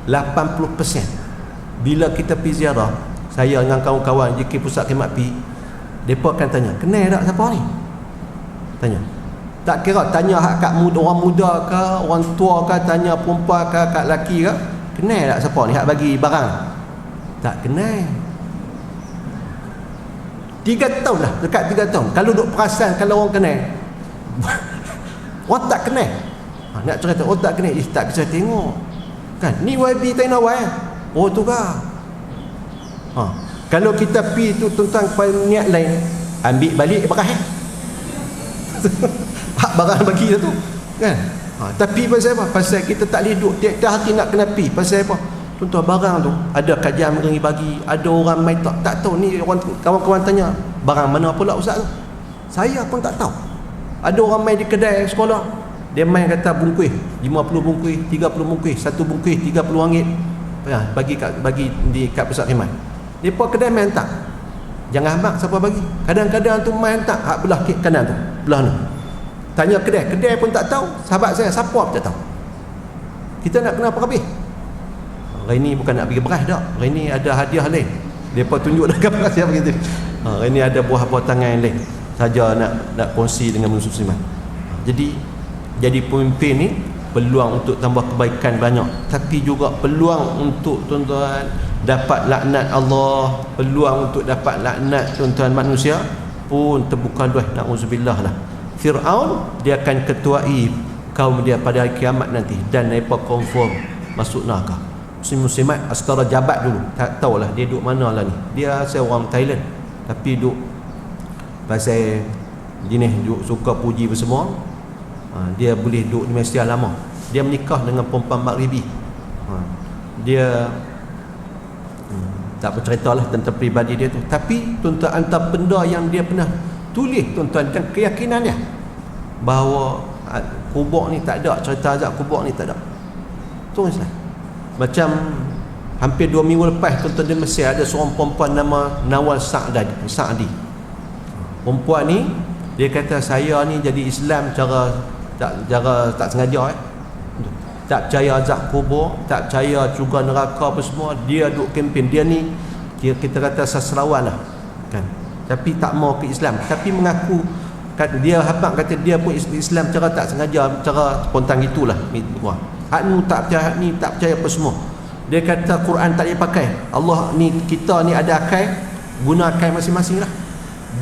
80% bila kita pergi ziarah, saya dengan kawan-kawan JK Pusat Khidmat Pi, mereka akan tanya, kenal tak siapa ni? Tanya. Tak kira tanya hak kat muda, orang muda ke, orang tua ke, tanya perempuan ke, kat lelaki ke, kenal tak siapa ni hak bagi barang? Tak kenal. 3 tahun lah, dekat 3 tahun. Kalau duk perasan, kalau orang kenal, orang tak kenal. Nak cerita, orang tak kenal, tak bisa tengok kan, ni YB tak nak awal. Oh tu kah? Kalau kita pergi tu, tuan-tuan, kepada niat lain, ambil balik barang hak barang bagi tu kan. Tapi pasal apa? Pasal kita tak boleh duduk tiap-tiap hati nak kena pergi. Pasal apa? Tuan-tuan, barang tu ada kajian mengenai bagi, ada orang main tak tahu. Ni orang, kawan-kawan tanya, barang mana pula ustaz tu? Saya pun tak tahu. Ada orang main di kedai sekolah, dia main kata bungkus 50 bungkus, 30 bungkus, 1 bungkus 30 ringgit, bagi di kat pusat khidmat. Depa kedai main tak, jangan mak siapa bagi. Kadang-kadang tu main tak hak belah kanan tu, belah ni. Tanya kedai pun tak tahu. Sahabat saya siapa pun tak tahu. Kita nak kenapa habis? Hari ni bukan nak bagi beras dak. Hari ni ada hadiah lain. Depa tunjuk dah beras siapa gitu. Hari ni ada buah tangan yang lain. Saja nak kongsi dengan musliman. Jadi pemimpin ni peluang untuk tambah kebaikan banyak, tapi juga peluang untuk tuan-tuan dapat laknat Allah, peluang untuk dapat laknat tuan-tuan manusia pun terbuka luas. Na'udzubillah lah. Fir'aun dia akan ketuai kaum dia pada hari kiamat nanti, dan mereka confirm masuk neraka. Muslimat Astara Jabat dulu, tak tahulah dia duduk mana lah ni. Dia seorang Thailand, tapi duduk pasal jenis duduk suka puji bersemua. Dia boleh duduk di Malaysia lama. Dia menikah dengan perempuan Maghribi. Dia tak bercerita lah tentang peribadi dia tu. Tapi tuan-tuan, antara benda yang dia pernah tulis tuan-tuan, dan keyakinan dia bahawa kubur ni tak ada, cerita azab kubur ni tak ada. Tulislah. Macam hampir 2 minggu lepas tuan-tuan, di Mesir ada seorang perempuan nama Nawal Sa'di. Perempuan ni dia kata, saya ni jadi Islam cara tak sengaja tak percaya azab kubur, tak percaya juga neraka apa semua. Dia duk kempen, dia ni kita kata sastrawan lah kan, tapi tak mau ke Islam, tapi mengaku dia habaq kata dia pun Islam cara tak sengaja, cara spontan gitulah. Hak ni tak percaya, hak ni tak percaya apa semua. Dia kata Quran tak boleh pakai, Allah ni, kita ni ada akal, guna akal masing-masing lah.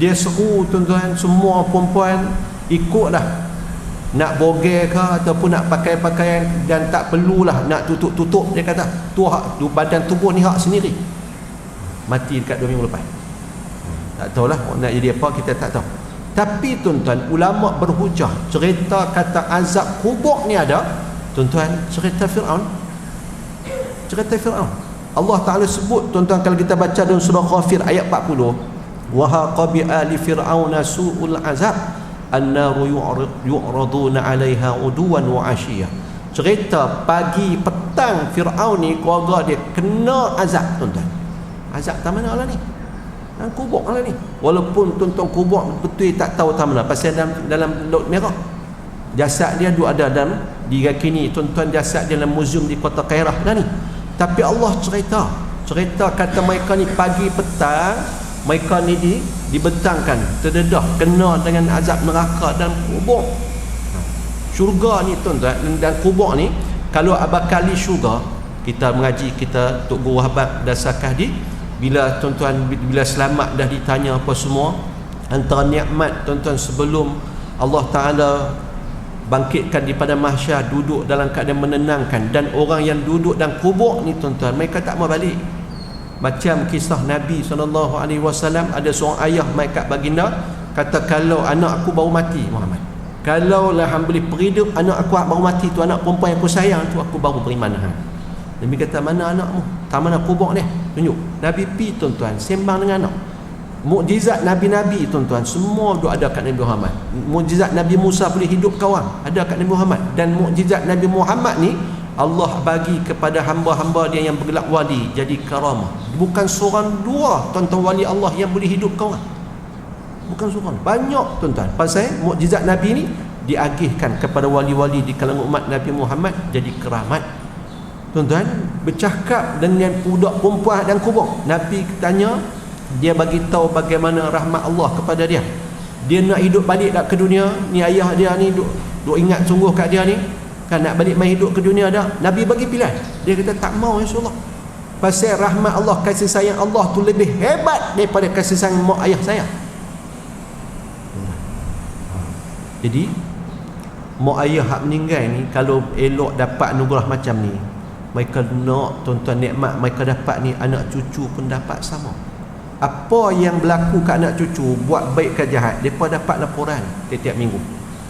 Dia seru tuan-tuan, semua perempuan ikutlah, nak bogel ke ataupun nak pakai pakaian, dan tak perlulah nak tutup-tutup. Dia kata tu hak badan tubuh ni hak sendiri. Mati dekat 2 minggu lepas. Tak tahulah nak jadi apa, kita tak tahu. Tapi tuan-tuan, ulama berhujah cerita kata azab kubur ni ada. Tuan-tuan, cerita Fir'aun. Allah Ta'ala sebut tuan-tuan, kalau kita baca dalam surah Ghafir ayat 40, wa haqa bi ali fir'auna su'ul azab annaru yu'raduna 'alaiha uduwan wa 'ashiyah. Cerita pagi petang Fir'aun ni, keluarga dia kena azab tuan-tuan. Azab tak mana lah ni, kubur lah ni. Walaupun tuan-tuan kubur betul tak tahu tak mana, pasal dalam Laut Merah jasad dia ada dalam diyakini tuan-tuan, jasad dia dalam muzium di kota Kairah dah ni. Tapi Allah cerita kata mereka ni pagi petang, mereka ni dibentangkan, terdedah, kena dengan azab neraka dan kubur. Syurga ni tuan-tuan dan kubur ni, kalau abakali syurga, kita mengaji, kita Tok Guru Habab Dasar Kahdi, bila tuan-tuan, bila selamat dah ditanya apa semua, antara nikmat tuan-tuan sebelum Allah Ta'ala bangkitkan di pada mahsyar, duduk dalam keadaan menenangkan. Dan orang yang duduk dalam kubur ni tuan-tuan, mereka tak mau balik. Macam kisah Nabi SAW, ada seorang ayah mai kat baginda, kata, kalau anak aku baru mati Muhammad, kalau lah hang boleh perhidup anak aku baru mati tu, anak perempuan yang aku sayang tu, aku baru beriman hang. Nabi kata, mana anakmu? Tak mana kubur ni? Tunjuk. Nabi pi tuan-tuan, sembang dengan anak. Mukjizat Nabi-Nabi tuan-tuan semua ada kat Nabi Muhammad. Mukjizat Nabi Musa boleh hidup kawan, ada kat Nabi Muhammad. Dan mukjizat Nabi Muhammad ni Allah bagi kepada hamba-hamba dia yang bergelar wali, jadi karamah. Bukan seorang dua tuan-tuan wali Allah yang boleh hidup kawan, bukan seorang, banyak tuan-tuan. Pasal mukjizat Nabi ni diagihkan kepada wali-wali di kalangan umat Nabi Muhammad, jadi keramat. Tuan-tuan, bercakap dengan budak perempuan dan kubur, Nabi tanya, dia bagi tahu bagaimana rahmat Allah kepada dia. Dia nak hidup balik tak ke dunia ni, ayah dia ni duk ingat sungguh kat dia ni kan, nak balik main hidup ke dunia dah. Nabi bagi pilihan, dia kata tak mau insya-Allah. Pasal rahmat Allah, kasih sayang Allah tu lebih hebat daripada kasih sayang mak ayah saya. Jadi mak ayah hak meninggal ni, kalau elok dapat anugerah macam ni, mereka nak tuan-tuan nikmat mereka dapat ni, anak cucu pun dapat sama. Apa yang berlaku kat anak cucu, buat baik ke jahat, mereka dapat laporan setiap minggu.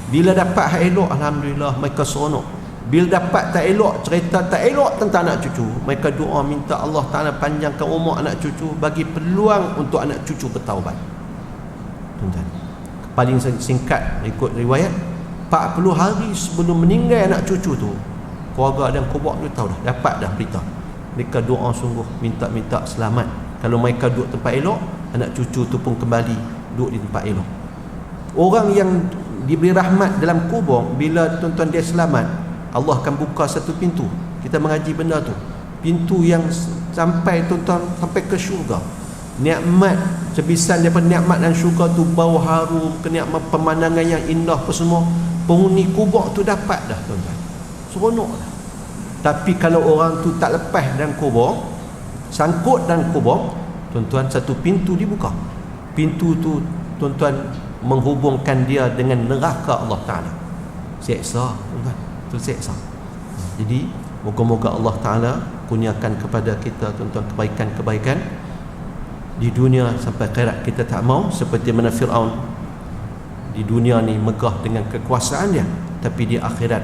Bila dapat hak elok, alhamdulillah mereka seronok. Bila dapat tak elok, cerita tak elok tentang anak cucu, mereka doa minta Allah Ta'ala panjangkan umur anak cucu, bagi peluang untuk anak cucu bertaubat. Tuan-tuan, paling singkat ikut riwayat, 40 hari sebelum meninggal anak cucu tu, keluarga dan kubur tu tahu dah, dapat dah berita. Mereka doa sungguh, minta selamat. Kalau mereka duduk tempat elok, anak cucu tu pun kembali duduk di tempat elok. Orang yang diberi rahmat dalam kubur, bila tuan-tuan dia selamat, Allah akan buka satu pintu. Kita mengaji benda tu, pintu yang sampai tuan-tuan sampai ke syurga. Nikmat, sebisan daripada nikmat dan syurga tu, bau harum, kenikmat pemandangan yang indah apa semua, penghuni kubur tu dapat dah tuan-tuan. seronok lah. Tapi kalau orang tu tak lepas dalam kubur, sangkut dalam kubur, tuan-tuan, satu pintu dibuka. Pintu tu, tuan-tuan, menghubungkan dia dengan neraka Allah Ta'ala. Seksa, tuan-tuan, tu seksa. Jadi moga-moga Allah Ta'ala kurniakan kepada kita, tuan-tuan, kebaikan-kebaikan di dunia sampai akhirat. Kita tak mau seperti mana Fir'aun di dunia ni megah dengan kekuasaan dia, tapi di akhirat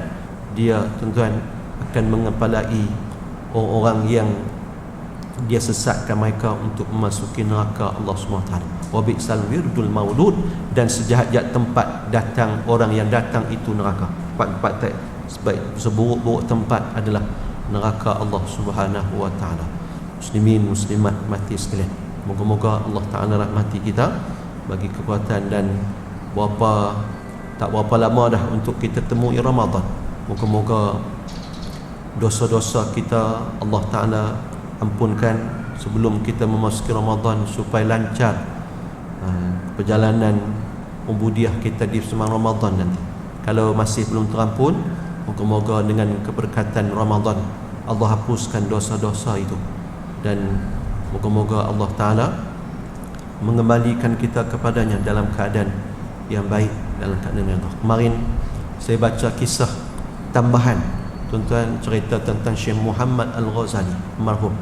dia, tuan-tuan, akan mengepalai orang-orang yang dia sesatkan mereka untuk memasuki neraka Allah SWT. Wa bi'sal wirdul maulud, dan sejahat-jahat tempat datang orang yang datang itu neraka. Tempat seburuk-buruk tempat adalah neraka Allah Subhanahu wa taala. Muslimin muslimat mati sekalian, moga-moga Allah Taala rahmati kita, bagi kekuatan, dan tak berapa lama dah untuk kita temui Ramadan. Moga-moga dosa-dosa kita Allah Taala ampunkan sebelum kita memasuki Ramadan, supaya lancar perjalanan ubudiah kita di semasa Ramadan nanti. Kalau masih belum terampun, moga-moga dengan keberkatan Ramadan Allah hapuskan dosa-dosa itu, dan moga-moga Allah Ta'ala mengembalikan kita kepadanya dalam keadaan yang baik, dalam keadaan yang baik. Kemarin saya baca kisah tambahan, tuan-tuan, cerita tentang Syekh Muhammad Al-Ghazali, almarhum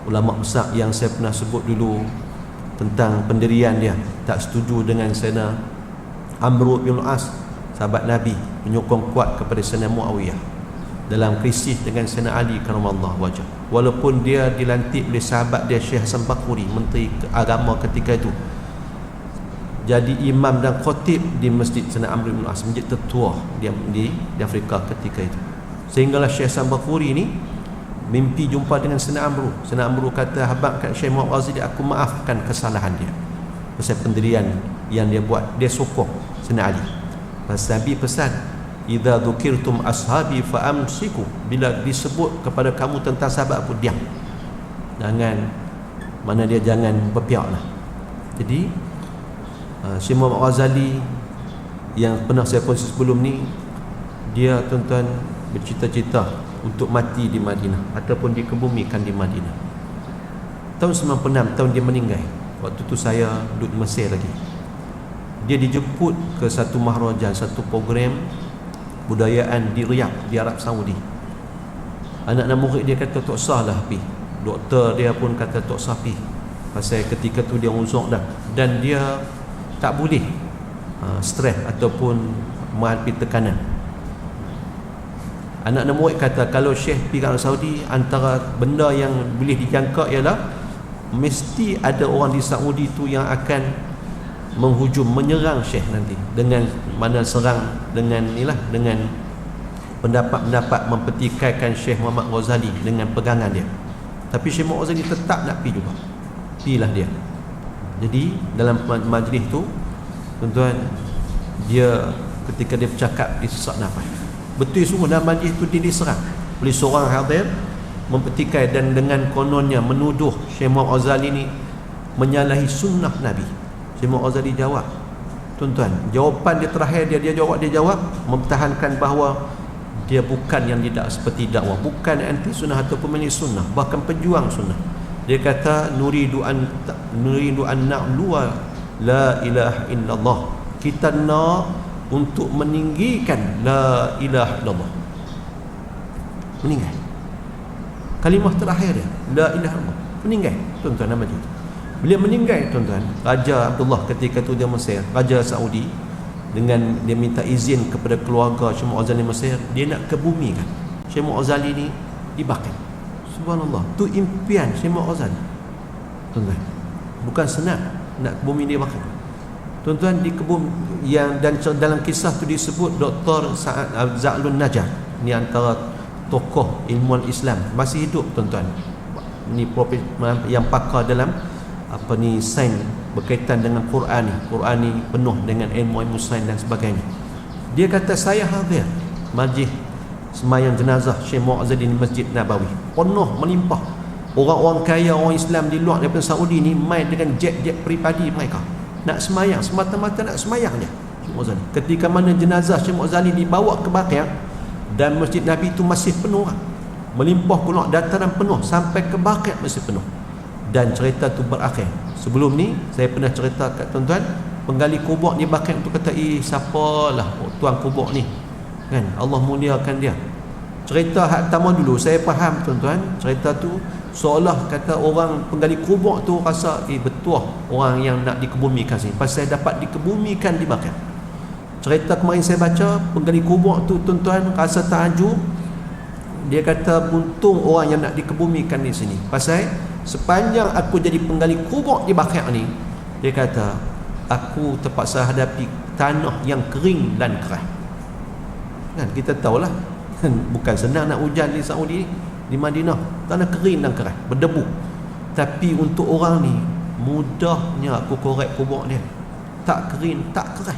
ulama besar yang saya pernah sebut dulu tentang pendirian dia. Tak setuju dengan Sayyidina Amr bin As, sahabat Nabi, menyokong kuat kepada Sayyidina Muawiyah dalam krisis dengan Sayyidina Ali karamallahu wajah. Walaupun dia dilantik oleh sahabat dia Syekh Hasan Bakuri, menteri agama ketika itu, jadi imam dan khatib di Masjid Sayyidina Amr bin As, masjid tertua di Afrika ketika itu. Sehinggalah Syekh Hasan Bakuri ni mimpi jumpa dengan Sayyidina Amr. Sayyidina Amr kata, habaq kat Syekh Muhammad Ghazali, aku maafkan kesalahan dia pasal pendirian yang dia buat. Dia sokong Sayyidina Ali. Pasal Nabi pesan, idza dzukirtum ashabi fa'amsiku, bila disebut kepada kamu tentang sahabat aku, diam, jangan berpihaklah. Jadi Syekh Muhammad Ghazali yang pernah saya kongsi sebelum ni, dia, tuan-tuan, bercita-cita untuk mati di Madinah ataupun dikebumikan di Madinah. Tahun 96, tahun dia meninggal. Waktu tu saya duduk di Mesir lagi. Dia dijemput ke satu mahrajan, satu program budayaan di Riyadh, di Arab Saudi. Anak-anak murid dia kata tak sah lah pergi. Doktor dia pun kata tak sah pergi, pasal ketika tu dia uzur dah, dan dia tak boleh stres ataupun menghadapi tekanan. Anak-anak murid kata, kalau Syekh pergi ke Arab Saudi, antara benda yang boleh dijangka ialah mesti ada orang di Saudi tu yang akan menghujum, menyerang Syekh nanti, dengan mana serang dengan pendapat-pendapat mempertikaikan Syekh Muhammad Ghazali dengan pegangan dia. Tapi Syekh Muhammad Ghazali tetap nak pergi juga. Pergilah dia. Jadi dalam majlis tu, tuan-tuan, dia ketika dia bercakap, dia sesak nafas. Betul sungguh dalam majlis tu dia diserang oleh seorang hadir mempertikai, dan dengan kononnya menuduh Syekh Muhammad Ghazali ni menyalahi sunnah Nabi. Syekh Muhammad Ghazali jawab, tuan-tuan, jawapan dia terakhir dia jawab mempertahankan bahawa dia bukan yang tidak seperti dakwah, bukan anti sunnah ataupun menyalahi sunnah, bahkan pejuang sunnah. Dia kata, nuridu an na'luwa la ilaha illallah, kita nak untuk meninggikan la ilaha illallah. Meninggal kalimah terakhir dia, la ilaha illallah, meninggal, tuan-tuan, nama dia. Bila meninggal, tuan-tuan, Raja Abdullah ketika tu dia Mesir, Raja Saudi, dengan dia minta izin kepada keluarga Syekh Muhammad Ghazali Mesir, dia nak kebumikan Syekh Muhammad Ghazali ni, dibakar. Subhanallah, tu impian Syekh Muhammad Ghazali, tuan-tuan. Bukan senang nak kebumi dia bakar, tuan-tuan. Dikebum yang, dan dalam kisah tu disebut Dr. Za'lun Najjar, ni antara tokoh ilmuwan Islam, masih hidup, tuan-tuan. Ni yang pakar dalam sains berkaitan dengan Quran ni penuh dengan ilmu sains dan sebagainya. Dia kata, saya hadir majlis semayang jenazah Syekh Muhammad Ghazali di Masjid Nabawi, penuh melimpah. Orang-orang kaya, orang Islam di luar daripada Saudi ni main dengan jet-jet peribadi mereka nak semayang, semata-mata nak semayang dia Syekh Muhammad Ghazali. Ketika mana jenazah Syekh Muhammad Ghazali dibawa ke Baqi', Dan Masjid Nabi itu masih penuh, melimpah pula, dataran penuh sampai ke Baqi' masih penuh. Dan cerita tu berakhir. Sebelum ni saya pernah cerita kat tuan-tuan, penggali kubur di Baqi' tu kata, siapalah tuan kubur ni, kan? Allah muliakan dia. Cerita hak pertama dulu saya faham tuan-tuan, cerita tu seolah kata orang penggali kubur tu rasa betul orang yang nak dikebumikan sini, pasal dapat dikebumikan di Baqi'. Cerita kemarin saya baca, penggali kubur tu tuan-tuan rasa takjub. Dia kata untung orang yang nak dikebumikan di sini, pasal sepanjang aku jadi penggali kubur di Baqi' ni, dia kata aku terpaksa hadapi tanah yang kering dan keras. Kan kita tahulah, bukan senang nak hujan di Saudi, di Madinah, tanah kering dan keras, berdebu. Tapi untuk orang ni mudahnya aku korek kubur dia, tak kering, tak keras.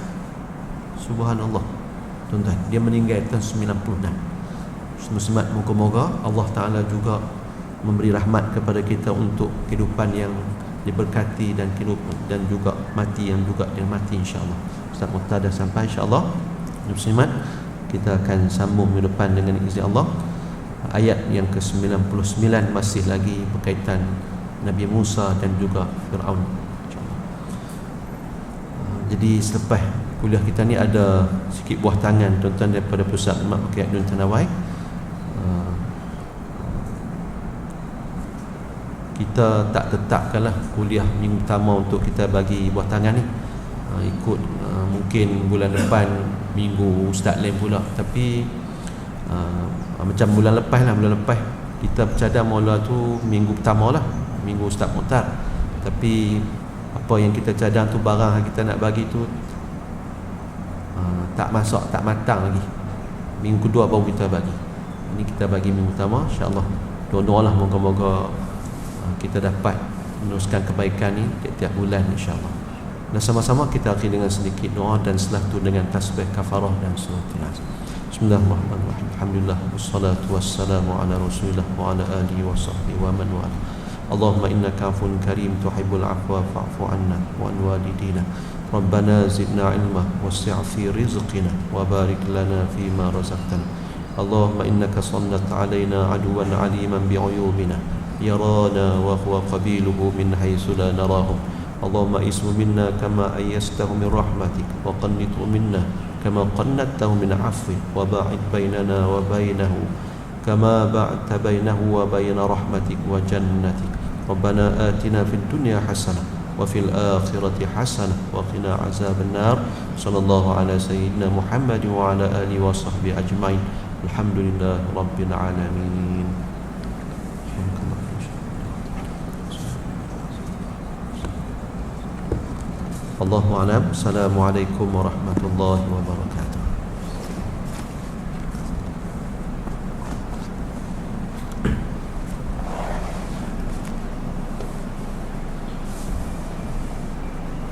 Subhanallah tuan-tuan, dia meninggal tahun 96. Semat, moga-moga Allah Ta'ala juga memberi rahmat kepada kita untuk kehidupan yang diberkati dan kehidupan dan juga mati yang juga dia mati, insya-Allah. Ustaz Muqtada dah sampai, insya-Allah. Muslimat, kita akan sambung minggu depan dengan izin Allah. Ayat yang ke-99 masih lagi berkaitan Nabi Musa dan juga Fir'aun, insya-Allah. Jadi selepas kuliah kita ni ada sikit buah tangan tuan-tuan daripada Pusat Mak Bakiyat Dun Tanawai. Kita tak tetapkanlah kuliah minggu pertama untuk kita bagi buah tangan ni, ikut mungkin bulan depan minggu Ustaz lain pula. Tapi macam bulan lepas kita bercadang mula tu minggu pertama lah, minggu Ustaz Muqtar. Tapi apa yang kita cadang tu, barang yang kita nak bagi tu tak masak, tak matang lagi. Minggu kedua baru kita bagi. Ini kita bagi minggu pertama, insya-Allah. Doa-doalah moga-moga kita dapat meneruskan kebaikan ni tiap-tiap bulan, insya-Allah. Dan sama-sama kita akhiri dengan sedikit doa dan setelah tu dengan tasbih kafarah dan surah Ikhlas. Bismillahirrahmanirrahim. Alhamdulillah wassalatu wassalamu ala Rasulillah wa ala alihi wa sahbihi wa man wala. Allahumma innaka 'afuwun karim tuhibbul 'afwa fa'fu 'anna wa an walidina. Rabbana zidna 'ilma wasi' fi rizqina wa barik lana fima razaqtana. Allahumma innaka sallat 'alaina 'aduwan 'aliman bi'uyubina yarana wa huwa qabiluhu min haitsu la narahum. Allahumma ismu minna kama ayyastahu min rahmatik wa qannithu minna kama qannatahu min 'afwik wa ba'id bainana wa bainahu kama ba'adta bainahu wa baina rahmatik wa jannatik. Rabbana atina fid dunya hasanah wa fil akhirati hasanah wa qina azaban nar. Sallallahu ala sayyidina Muhammad wa ala alihi wa sahbihi ajma'in. Alhamdulillahi rabbil alamin. Allahu a'lam. Assalamualaikum warahmatullahi wabarakatuh.